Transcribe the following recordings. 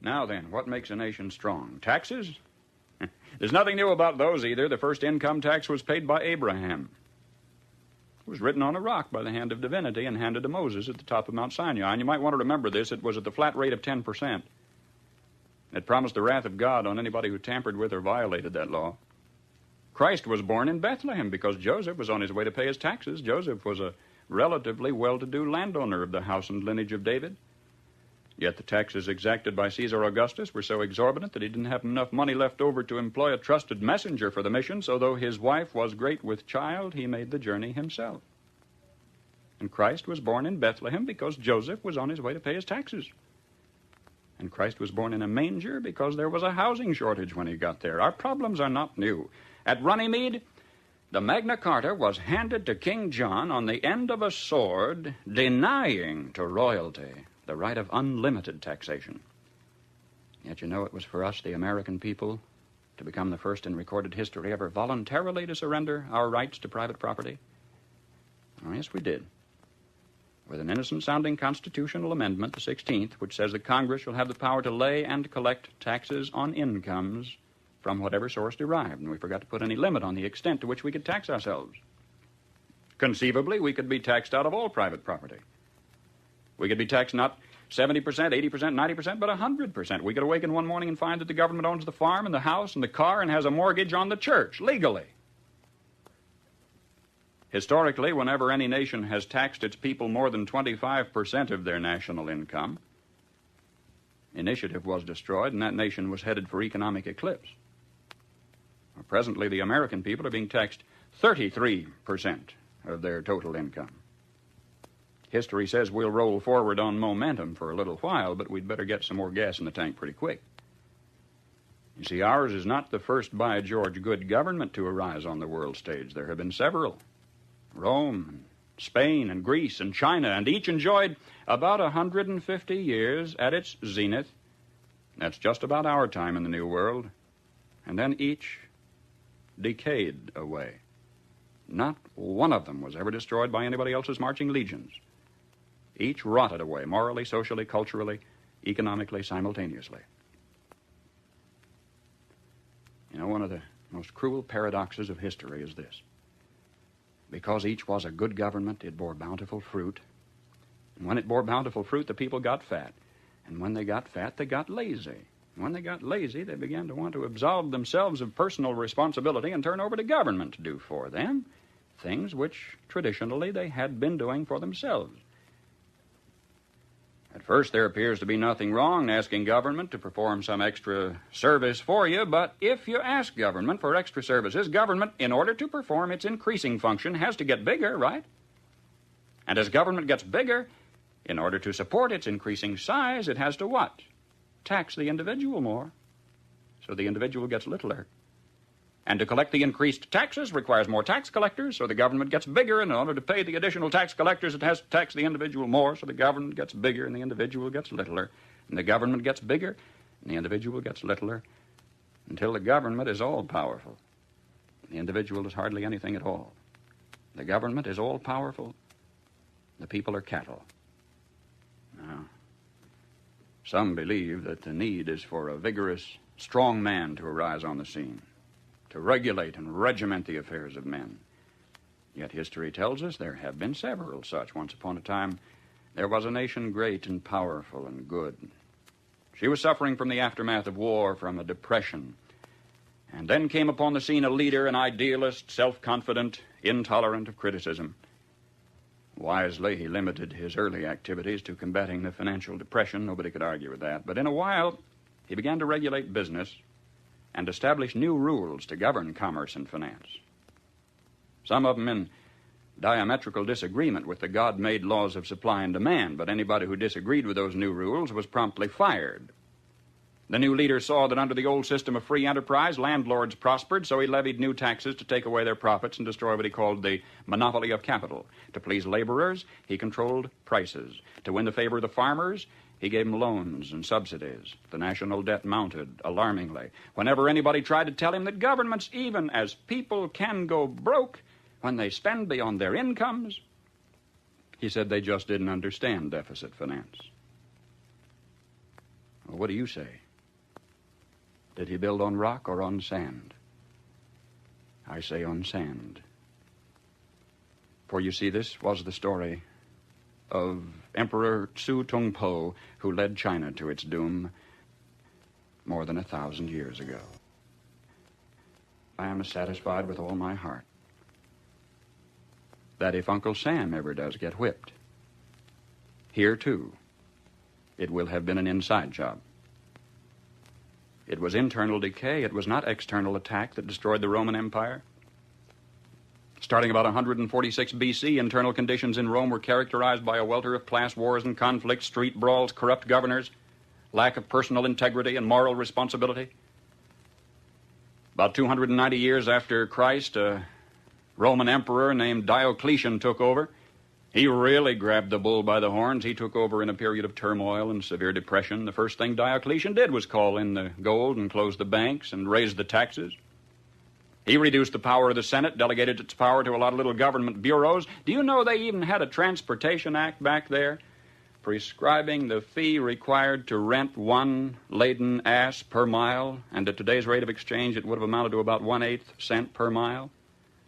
Now then, what makes a nation strong? Taxes? There's nothing new about those either. The first income tax was paid by Abraham. It was written on a rock by the hand of divinity and handed to Moses at the top of Mount Sinai. And you might want to remember this. It was at the flat rate of 10%. It promised the wrath of God on anybody who tampered with or violated that law. Christ was born in Bethlehem because Joseph was on his way to pay his taxes. Joseph was a relatively well-to-do landowner of the house and lineage of David. Yet the taxes exacted by Caesar Augustus were so exorbitant that he didn't have enough money left over to employ a trusted messenger for the mission, so though his wife was great with child, he made the journey himself. And Christ was born in Bethlehem because Joseph was on his way to pay his taxes. And Christ was born in a manger because there was a housing shortage when he got there. Our problems are not new. At Runnymede, the Magna Carta was handed to King John on the end of a sword, denying to royalty the right of unlimited taxation. Yet you know it was for us, the American people, to become the first in recorded history ever voluntarily to surrender our rights to private property. Oh, yes, we did. With an innocent-sounding constitutional amendment, the 16th, which says that Congress shall have the power to lay and collect taxes on incomes from whatever source derived, and we forgot to put any limit on the extent to which we could tax ourselves. Conceivably, we could be taxed out of all private property. We could be taxed not 70%, 80%, 90%, but 100%. We could awaken one morning and find that the government owns the farm and the house and the car and has a mortgage on the church, legally. Historically, whenever any nation has taxed its people more than 25% of their national income, initiative was destroyed and that nation was headed for economic eclipse. Presently, the American people are being taxed 33% of their total income. History says we'll roll forward on momentum for a little while, but we'd better get some more gas in the tank pretty quick. You see, ours is not the first by George good government to arise on the world stage. There have been several. Rome, and Spain, and Greece, and China, and each enjoyed about 150 years at its zenith. That's just about our time in the New World. And then each decayed away. Not one of them was ever destroyed by anybody else's marching legions. Each rotted away, morally, socially, culturally, economically, simultaneously. You know, one of the most cruel paradoxes of history is this. Because each was a good government, it bore bountiful fruit. And when it bore bountiful fruit, the people got fat. And when they got fat, they got lazy. And when they got lazy, they began to want to absolve themselves of personal responsibility and turn over to government to do for them things which traditionally they had been doing for themselves. At first, there appears to be nothing wrong in asking government to perform some extra service for you, but if you ask government for extra services, government, in order to perform its increasing function, has to get bigger, right? And as government gets bigger, in order to support its increasing size, it has to what? Tax the individual more, so the individual gets littler. And to collect the increased taxes requires more tax collectors, so the government gets bigger, and in order to pay the additional tax collectors, it has to tax the individual more, so the government gets bigger and the individual gets littler. And the government gets bigger and the individual gets littler until the government is all-powerful. The individual is hardly anything at all. The government is all-powerful. The people are cattle. Now, some believe that the need is for a vigorous, strong man to arise on the scene, to regulate and regiment the affairs of men. Yet history tells us there have been several such. Once upon a time, there was a nation great and powerful and good. She was suffering from the aftermath of war, from a depression. And then came upon the scene a leader, an idealist, self-confident, intolerant of criticism. Wisely, he limited his early activities to combating the financial depression. Nobody could argue with that. But in a while, he began to regulate business and establish new rules to govern commerce and finance. Some of them in diametrical disagreement with the God-made laws of supply and demand, but anybody who disagreed with those new rules was promptly fired. The new leader saw that under the old system of free enterprise, landlords prospered, so he levied new taxes to take away their profits and destroy what he called the monopoly of capital. To please laborers, he controlled prices. To win the favor of the farmers, he gave them loans and subsidies. The national debt mounted alarmingly. Whenever anybody tried to tell him that governments, even as people, can go broke when they spend beyond their incomes, he said they just didn't understand deficit finance. What do you say? Did he build on rock or on sand? I say on sand. For you see, this was the story of Emperor Tsu Tungpo, who led China to its doom more than 1,000 years ago. I am satisfied with all my heart that if Uncle Sam ever does get whipped, here, too, it will have been an inside job. It was internal decay. It was not external attack that destroyed the Roman Empire. Starting about 146 B.C., internal conditions in Rome were characterized by a welter of class wars and conflicts, street brawls, corrupt governors, lack of personal integrity and moral responsibility. About 290 years after Christ, a Roman emperor named Diocletian took over. He really grabbed the bull by the horns. He took over in a period of turmoil and severe depression. The first thing Diocletian did was call in the gold and close the banks and raise the taxes. He reduced the power of the Senate, delegated its power to a lot of little government bureaus. Do you know they even had a Transportation Act back there prescribing the fee required to rent one laden ass per mile? And at today's rate of exchange, it would have amounted to about 1/8 cent per mile,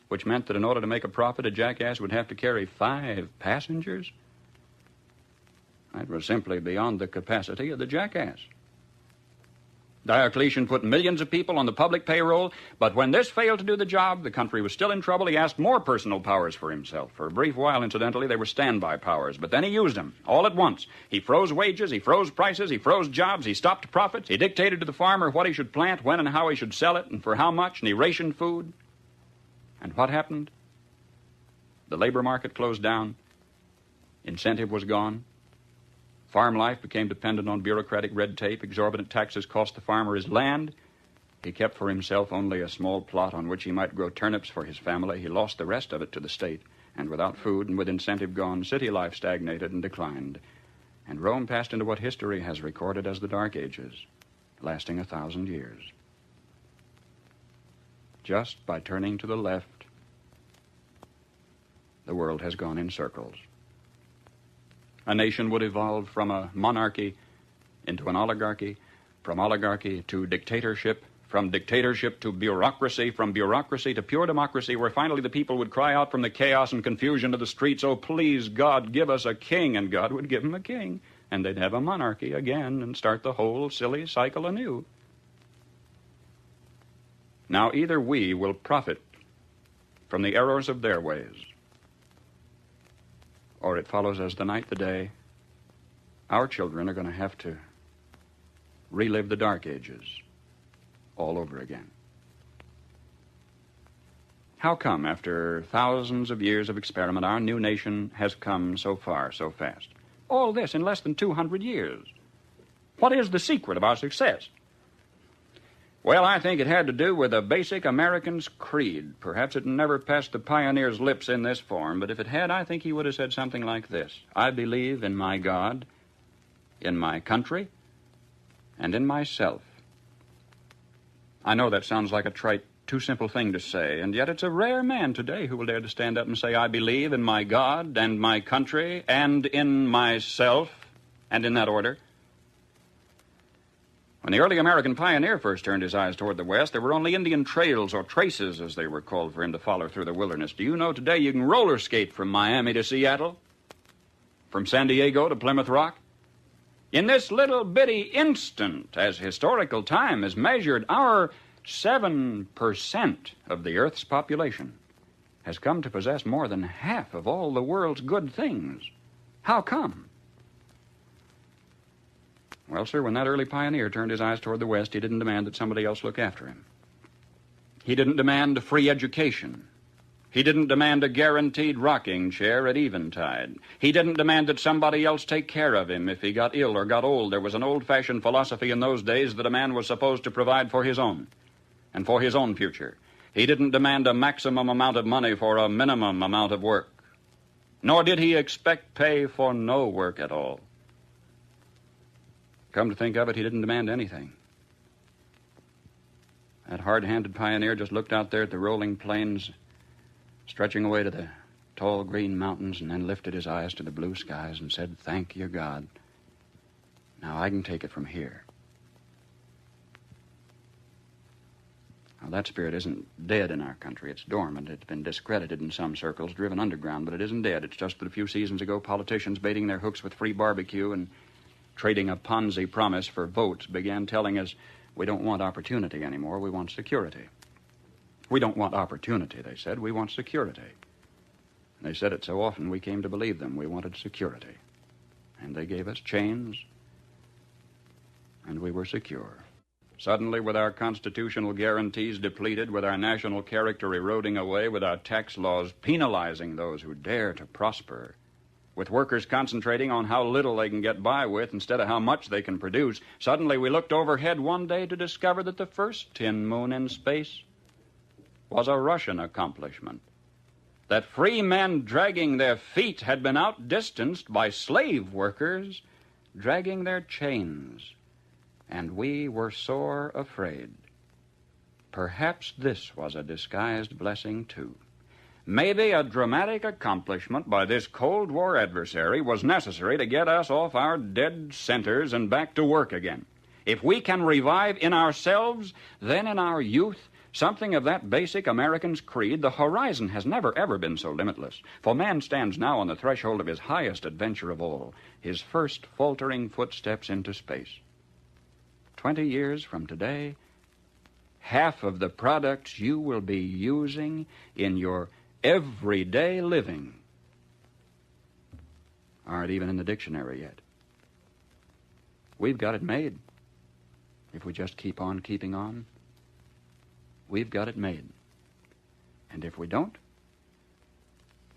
which meant that in order to make a profit, a jackass would have to carry 5 passengers. That was simply beyond the capacity of the jackass. Diocletian put millions of people on the public payroll, but when this failed to do the job, the country was still in trouble. He asked more personal powers for himself. For a brief while, incidentally, they were standby powers, but then he used them all at once. He froze wages, he froze prices, he froze jobs, he stopped profits, he dictated to the farmer what he should plant, when and how he should sell it, and for how much, and he rationed food. And what happened? The labor market closed down. Incentive was gone. Farm life became dependent on bureaucratic red tape. Exorbitant taxes cost the farmer his land. He kept for himself only a small plot on which he might grow turnips for his family. He lost the rest of it to the state. And without food and with incentive gone, city life stagnated and declined. And Rome passed into what history has recorded as the Dark Ages, lasting 1,000 years. Just by turning to the left, the world has gone in circles. A nation would evolve from a monarchy into an oligarchy, from oligarchy to dictatorship, from dictatorship to bureaucracy, from bureaucracy to pure democracy, where finally the people would cry out from the chaos and confusion of the streets, "Oh, please, God, give us a king," and God would give them a king, and they'd have a monarchy again and start the whole silly cycle anew. Now, either we will profit from the errors of their ways, or it follows as the night the day, our children are going to have to relive the Dark Ages all over again. How come, after thousands of years of experiment, our new nation has come so far so fast? All this in less than 200 years. What is the secret of our success? Well, I think it had to do with a basic American's creed. Perhaps it never passed the pioneer's lips in this form, but if it had, I think he would have said something like this: I believe in my God, in my country, and in myself. I know that sounds like a trite, too simple thing to say, and yet it's a rare man today who will dare to stand up and say, I believe in my God and my country and in myself, and in that order. When the early American pioneer first turned his eyes toward the west, there were only Indian trails, or traces, as they were called, for him to follow through the wilderness. Do you know today you can roller skate from Miami to Seattle? From San Diego to Plymouth Rock? In this little bitty instant, as historical time is measured, our 7% of the Earth's population has come to possess more than half of all the world's good things. How come? Well, sir, when that early pioneer turned his eyes toward the west, he didn't demand that somebody else look after him. He didn't demand a free education. He didn't demand a guaranteed rocking chair at eventide. He didn't demand that somebody else take care of him if he got ill or got old. There was an old-fashioned philosophy in those days that a man was supposed to provide for his own and for his own future. He didn't demand a maximum amount of money for a minimum amount of work. Nor did he expect pay for no work at all. Come to think of it, he didn't demand anything. That hard-handed pioneer just looked out there at the rolling plains, stretching away to the tall green mountains, and then lifted his eyes to the blue skies and said, Thank you, God. Now I can take it from here. Now, that spirit isn't dead in our country. It's dormant. It's been discredited in some circles, driven underground, but it isn't dead. It's just that a few seasons ago, politicians baiting their hooks with free barbecue and trading a Ponzi promise for votes began telling us we don't want opportunity anymore, we want security. We don't want opportunity, they said, we want security. And they said it so often we came to believe them. We wanted security. And they gave us chains, and we were secure. Suddenly, with our constitutional guarantees depleted, with our national character eroding away, with our tax laws penalizing those who dare to prosper, with workers concentrating on how little they can get by with instead of how much they can produce, suddenly we looked overhead one day to discover that the first tin moon in space was a Russian accomplishment. That free men dragging their feet had been outdistanced by slave workers dragging their chains. And we were sore afraid. Perhaps this was a disguised blessing, too. Maybe a dramatic accomplishment by this Cold War adversary was necessary to get us off our dead centers and back to work again. If we can revive in ourselves, then in our youth, something of that basic American's creed, the horizon has never, ever been so limitless. For man stands now on the threshold of his highest adventure of all, his first faltering footsteps into space. 20 years from today, half of the products you will be using in your everyday living aren't even in the dictionary yet. We've got it made. If we just keep on keeping on, we've got it made. And if we don't,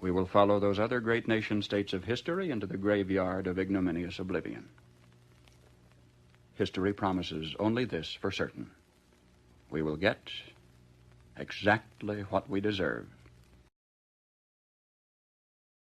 we will follow those other great nation-states of history into the graveyard of ignominious oblivion. History promises only this for certain. We will get exactly what we deserve.